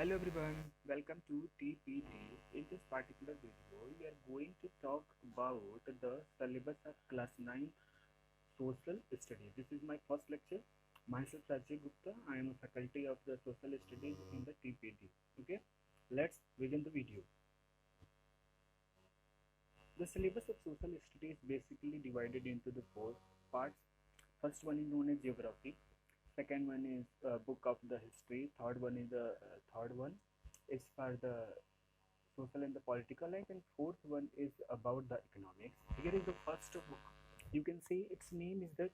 Hello everyone, welcome to TPT. In this particular video, we are going to talk about the syllabus of class 9 social studies. This is my first lecture. Myself Rajiv Gupta. I am a faculty of the social studies in the TPT. Okay, let's begin the video. The syllabus of social studies is basically divided into the four parts. First one is known as geography. Second one is book of the history. Third one is the third one is for the social and the political life, and fourth one is about the economics. Here is the first book. You can see its name is the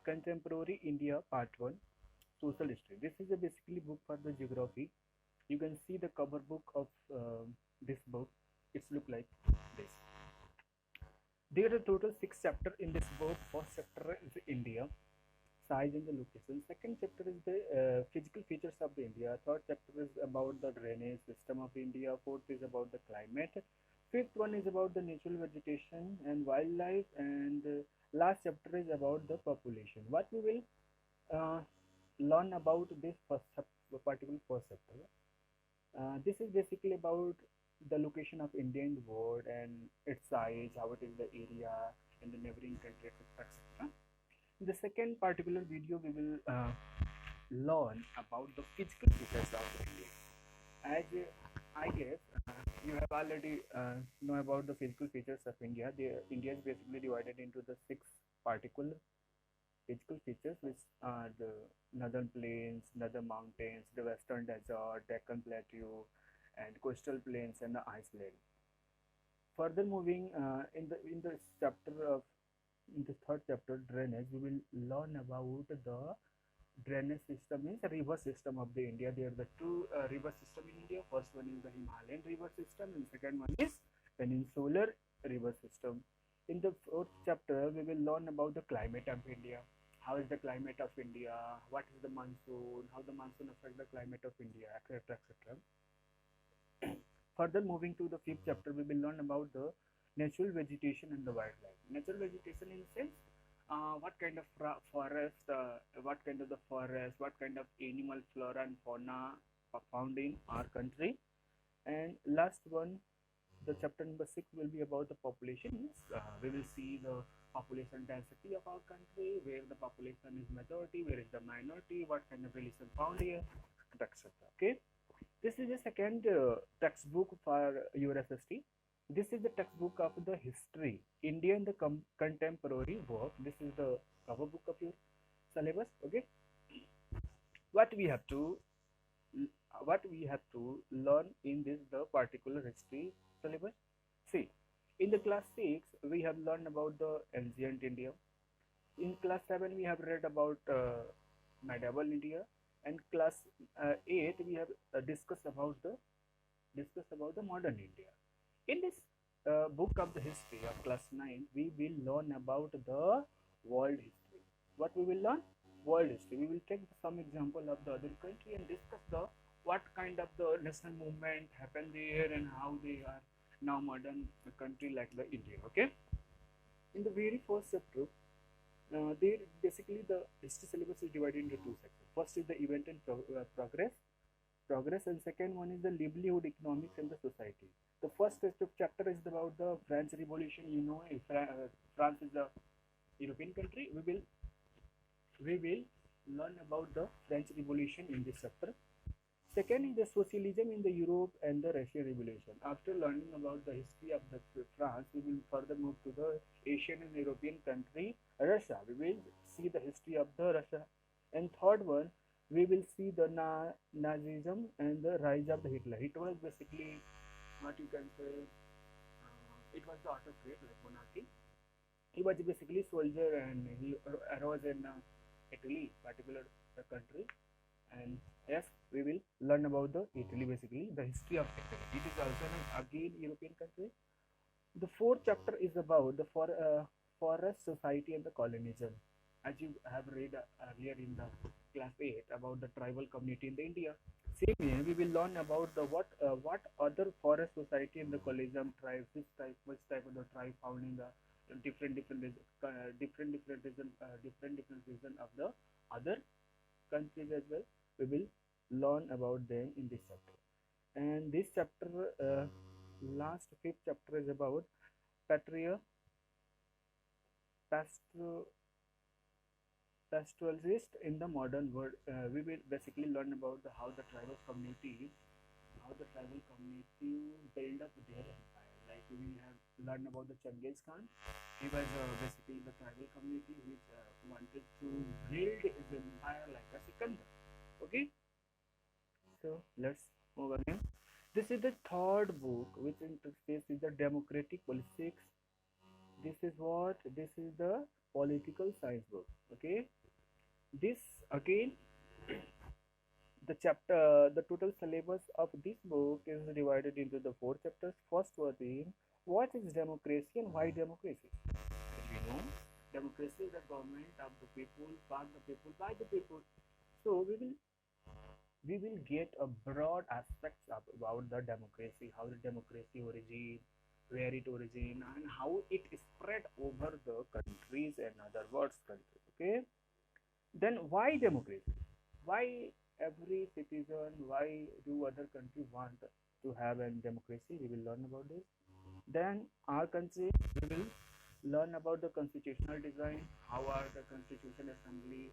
Contemporary India Part 1 Social History. This is a basically book for the geography. You can see the cover book of this book. It's look like this. There are total 6 chapters in this book. First chapter is India, size and the location. Second chapter is the physical features of the India. Third chapter is about the drainage system of India. Fourth is about the climate. Fifth one is about the natural vegetation and wildlife, and last chapter is about the population. What we will uh, learn about this particular first chapter. This is basically about the location of India in the world and its size, how it is the area and the neighboring countries, etc. In the second particular video, we will learn about the physical features of India. As I guess you have already know about the physical features of India. India is basically divided into the 6 particular physical features, which are the northern plains, northern mountains, the western desert, Deccan plateau, and coastal plains and the iceland. Further moving in the chapter of in the third chapter, drainage, we will learn about the drainage system is a river system of the India. There are the two river system in India. First one is the Himalayan river system, and second one is peninsular river system. In the fourth chapter, we will learn about the climate of India. How is the climate of India? What is the monsoon? How the monsoon affects the climate of India, etc., etc. Further moving to the fifth chapter, we will learn about the natural vegetation and the wildlife. Natural vegetation in the sense, what kind of forest, what kind of the forest, what kind of animal, flora and fauna are found in our country. And last one, the chapter number 6 will be about the population. We will see the population density of our country, where the population is majority, where is the minority, what kind of religion found here, etc. Okay. This is the second textbook for your SST. This is the textbook of the history, India in the contemporary work. This is the cover book of your syllabus. Okay, what we have to learn in this the particular history syllabus. See, in the class 6 we have learned about the ancient India. In class 7 we have read about medieval India, and class 8 we have discussed about the modern India. In this book of the history of class 9, we will learn about the world history. What we will learn? World history. We will take some example of the other country and discuss the what kind of the national movement happened there and how they are now modern country like the India. Okay. In the very first chapter, there basically the history syllabus is divided into two sections. First is the event and progress, and second one is the livelihood, economics and the society. The first chapter is about the French Revolution. You know, France is a European country. We will learn about the French Revolution in this chapter. Second is the socialism in the Europe and the Russian Revolution. After learning about the history of the France, we will further move to the Asian and European country Russia. We will see the history of the Russia. And third one, we will see the Nazism and the rise of the Hitler. Hitler was basically what you can say. It was the autocrat like monarchy. He was basically soldier and he arose in Italy, particular country. And yes, we will learn about the Italy, basically the history of Italy. It is also an again European country. The fourth chapter is about the forest society and the colonialism. As you have read earlier in the class 8 about the tribal community in the India. Same here, we will learn about the what other forest society and the colonialism tribes, which type of the tribe found in the different region of the other countries as well. We will learn about them in this chapter. And this chapter, last fifth chapter is about patria pastro pastoralist in the modern world. We will basically learn about how the tribal community, build up their empire. Like we have learned about the Genghis Khan. He was basically the tribal community which wanted to build his empire like a Sikandar. Okay, so let's move again. This is the third book which interfaces the democratic politics. This is the political science book. Okay, this again the total syllabus of this book is divided into the four chapters. First one being what is democracy and why democracy. As we know, democracy is the government of the people, for the people, by the people. So we will get a broad aspects about the democracy, how the democracy origin, where it origin, and how it spread over the countries and other world's countries. Okay, then why democracy? Why every citizen? Why do other countries want to have a democracy? We will learn about this. Then our country, we will learn about the constitutional design, how are the constitution assembly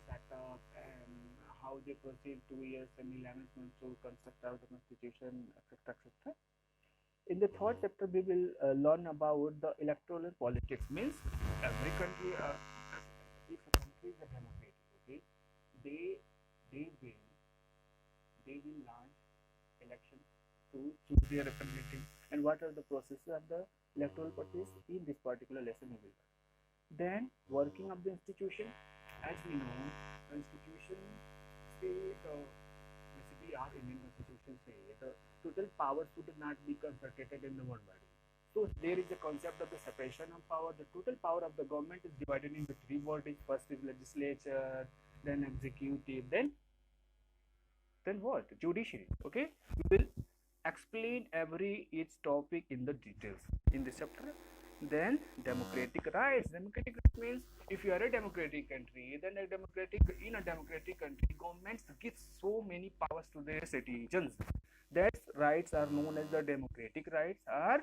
set up, and how they proceed 2 years and 11 months to construct out the constitution, etc., etc. In the third chapter, we will learn about the electoral politics. Means every country, if a country is a democracy, okay, they they will they will launch election to choose their representative. And what are the processes of the electoral process in this particular lesson we will learn. Then working of the institution, as we know, constitution say the basically our Indian constitution say the total power should not be concentrated in the one body. So there is a concept of the separation of power. The total power of the government is divided into three bodies. First is legislature, then executive, then what? Judiciary. Okay, we will explain every each topic in the details in this chapter. Then democratic rights. Democratic rights means if you are a democratic country, then a democratic country, governments give so many powers to their citizens. That rights are known as the democratic rights are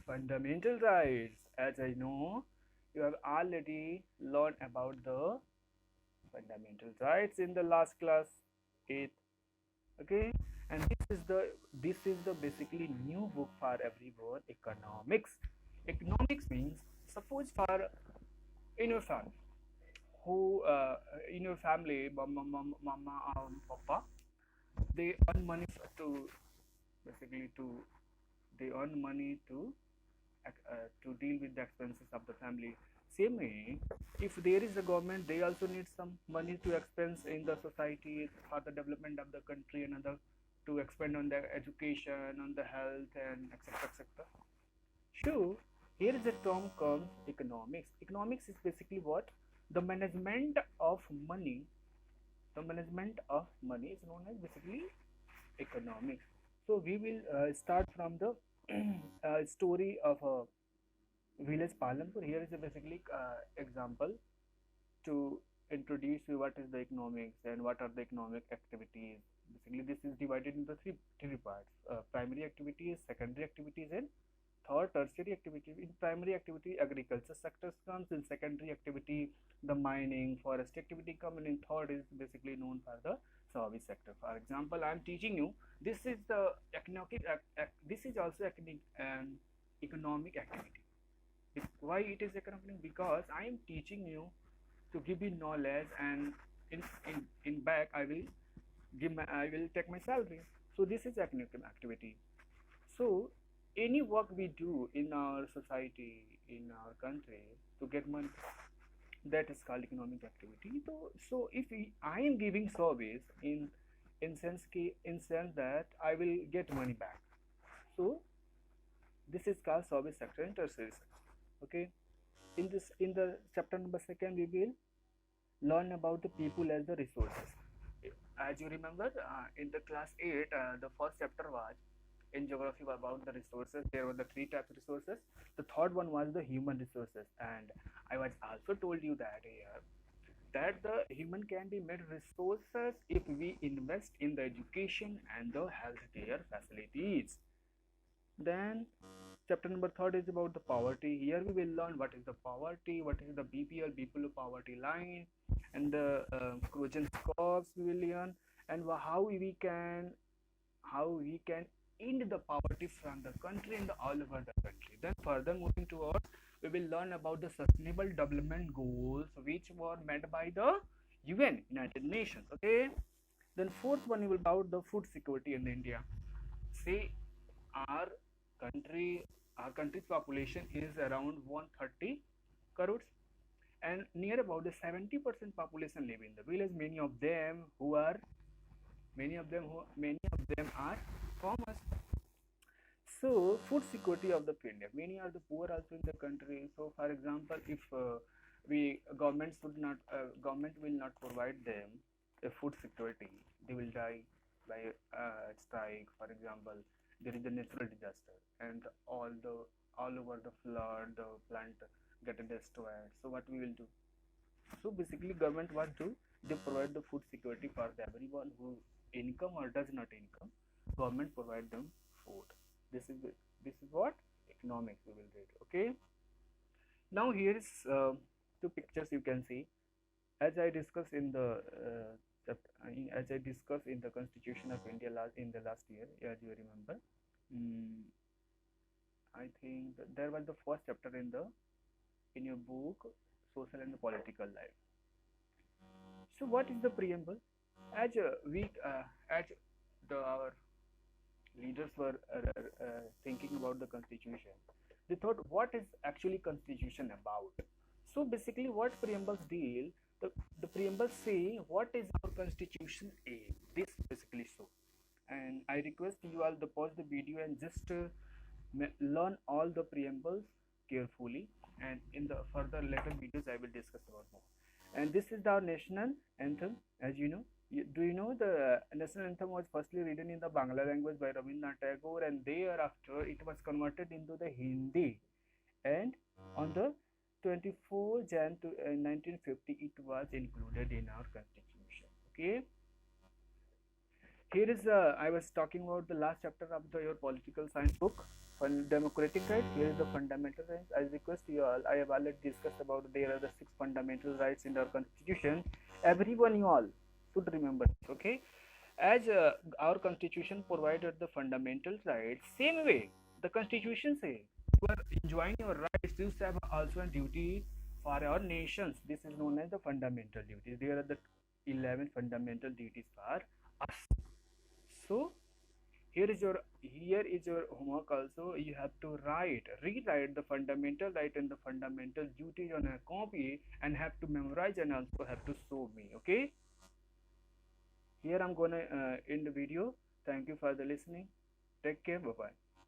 fundamental rights. As I know, you have already learned about the fundamental rights in the last class 8. Okay, and this is the basically new book for everyone. Economics means suppose for in your family who in your family mama papa, they earn money to basically to they earn money to deal with the expenses of the family. Same way, if there is a government, they also need some money to expense in the society for the development of the country and other to expend on the education, on the health, and etc. etc. So here is a term comes economics. Economics is basically what the management of money. The management of money is known as basically economics. So we will start from the story of a village Palanpur. Here is a basically example to introduce you what is the economics and what are the economic activities. Basically, this is divided into three parts: primary activities, secondary activities, and third tertiary activity. In primary activity, agriculture sectors comes. In secondary activity, the mining, forest activity come, and in third is basically known for the service sector. For example, I am teaching you. This is the economic. This is also economic activity. Why it is economic? Because I am teaching you to give you knowledge, and in back I will take my salary. So this is economic activity. So any work we do in our society, in our country to get money, that is called economic activity. So if I am giving service in sense that I will get money back. So this is called service sector and tertiary sector. Okay, in the chapter number second we will learn about the people as the resources. As you remember, in the class 8, the first chapter was in geography about the resources. There were the three types of resources. The third one was the human resources, and I was also told you that that the human can be made resources if we invest in the education and the healthcare facilities. Then chapter number third is about the poverty. Here we will learn what is the poverty, what is the BPL, below poverty line, and the Croatian scores we will learn, and how we can end the poverty from the country and all over the country. Then further moving towards, we will learn about the sustainable development goals which were made by the UN, United Nations. Okay. Then fourth one is about the food security in India. See, our country, our country's population is around 130 crores, and near about the 70% population live in the village. Many of them are farmers. So food security of the India. Many are the poor also in the country. So for example, if we government will not provide them a food security, they will die by strike. For example, there is a natural disaster and all over the flood, the plant get destroyed. So what we will do? So basically, government what do? They provide the food security for everyone who income or does not income. Government provide them food. This is what economics we will read. Okay. Now here is two pictures you can see. As I discussed in the Constitution of India in the last year, as you remember. Mm, I think there was the first chapter in your book, Social and Political Life. So what is the preamble? As our leaders were thinking about the constitution, they thought, what is actually constitution about? So basically, what preambles deal? The preambles say what is our constitution aim. This basically so. And I request you all to pause the video and just learn all the preambles carefully. And in the further later videos, I will discuss about more. And this is our national anthem, as you know. Do you know the national anthem was firstly written in the Bangla language by Rabindranath Tagore, and thereafter it was converted into the Hindi, and on the 24 Jan 1950 it was included in our constitution. Okay. Here is I was talking about the last chapter of your political science book, democratic rights. Here is the fundamental rights. I request you all. I have already discussed about there are the 6 fundamental rights in our constitution. Everyone, you all should remember. Okay, as our constitution provided the fundamental rights, same way the constitution say you are enjoying your rights. You have also a duty for our nations. This is known as the fundamental duties. There are the 11 fundamental duties for us. So here is your homework also. You have to rewrite the fundamental right and the fundamental duties on a copy, and have to memorize, and also have to show me. Okay. Here I'm gonna end the video. Thank you for the listening. Take care. Bye bye.